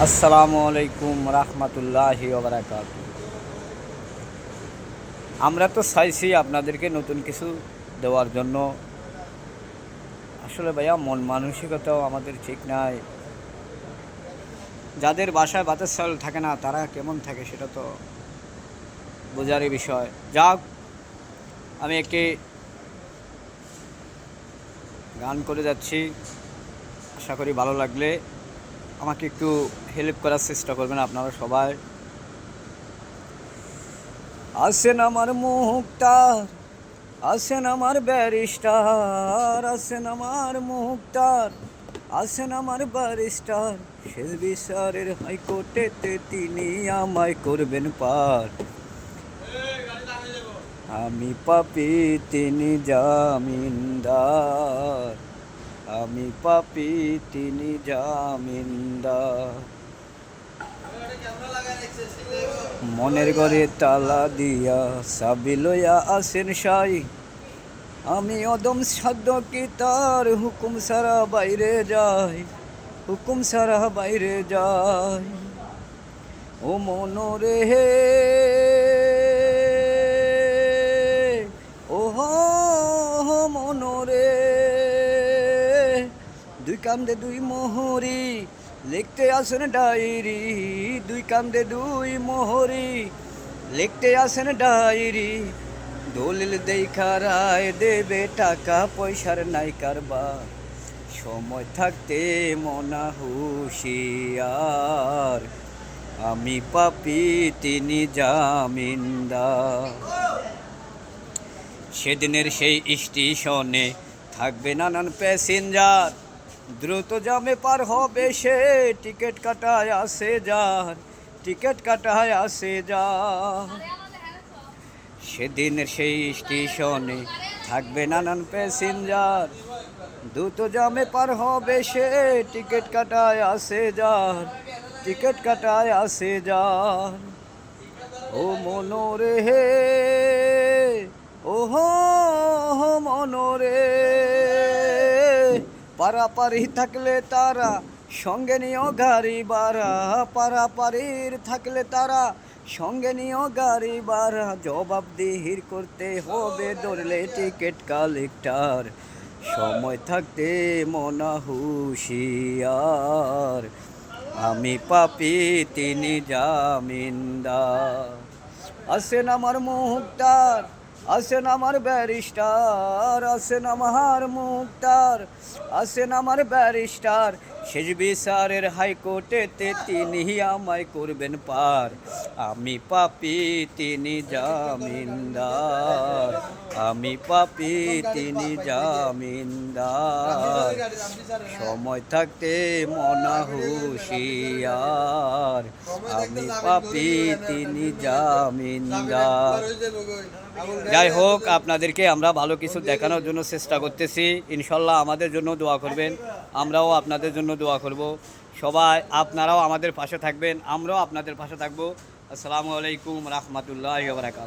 আসসালামু আলাইকুম রহমতুল্লাহি ওয়া বারাকাতুহু। আমরা তো চাইছি আপনাদেরকে নতুন কিছু দেওয়ার জন্য। আসলে ভাইয়া মন মানসিকতাও আমাদের ঠিক নাই। যাদের বাসায় ভাতের চাল থাকে না তারা কেমন থাকে সেটা তো বোঝারই বিষয়। যাক, আমি একটি গান করে যাচ্ছি, আশা করি ভালো লাগলে আমাকে একটু হেল্প করার চেষ্টা করবেন আপনারা সবাই। আসেন আমার মুক্তার, আসেন আমার ব্যারিস্টার, আসেন আমার মুক্তার, আসেন আমার ব্যারিস্টার। শেষ বিচারের হাইকোর্টেতে তিনি আমায় করবেন পার। আমি পাপী তিনি জামিনদার, আমি পাপী তিনি জামিনদার। মনের ঘরে তালা দিয়া চাবি লইয়া আসেন সাই। আমি অদম সাধ্য কি তার হুকুম ছাড়া বাইরে যাই, হুকুম ছাড়া বাইরে যাই। ও মনরে হে, ও মনরে, দুই কান্দে দুই মোহরি লিখতে আসেন ডায়েরি, দুই কান্দে দুই মোহরি লিখতে আসেন ডায়েরি। দলিল দেখা রায় দেবে, টাকা পয়সার নাই কারবার। সময় থাকতে মনা হুঁশিয়ার, আমি পাপী তিনি জামিনদার। সেদিনের সেই স্টেশনে থাকবে নানান প্যাসেঞ্জার, দ্রুত জামে পার হবে সে, টিকিট কাটায় আসে যার, টিকিট কাটায় আসে যার। সেদিনের সেই স্টেশনে থাকবে নানান প্যাসেঞ্জার, দ্রুত জামে পার হবে সে, টিকিট কাটায় আসে যার, টিকিট কাটায় আসে যার। ও মনরে হে, ওহো মনরে, পারাপারি থাকলে তারা সঙ্গে নিও গাড়ি ভাড়া, পারাপারির থাকলে তারা সঙ্গে নিও গাড়ি ভাড়া। জবাবদিহির করতে হবে ধরলে টিকিট কালেক্টর, সময় থাকতে মনা হুঁশিয়ার, আমি পাপী তিনি জামিনদার। আসেন আমার মুক্তার, আসেন আমার ব্যারিস্টার, আসেন আমার মুক্তার, আসেন আমার ব্যারিস্টার। শেষ বিচারের হাইকোর্টেতে তিনি আমায় করবেন পার, আমি পাপী তিনি জামিনদার, আমি পাপী তিনি জামিনদার। সময় থাকতে মনা হুঁশিয়ার, আমি পাপী তিনি জামিনদার। যাই হোক, আপনাদেরকে আমরা ভালো কিছু দেখানোর জন্য চেষ্টা করতেছি। ইনশাল্লাহ আমাদের জন্য দোয়া করবেন, আমরাও আপনাদের জন্য দোয়া করব। সবাই আপনারাও আমাদের পাশে থাকবেন, আমরাও আপনাদের পাশে থাকবো। আসসালামু আলাইকুম রহমতুল্লাহি ওয়া বারাকাতুহু।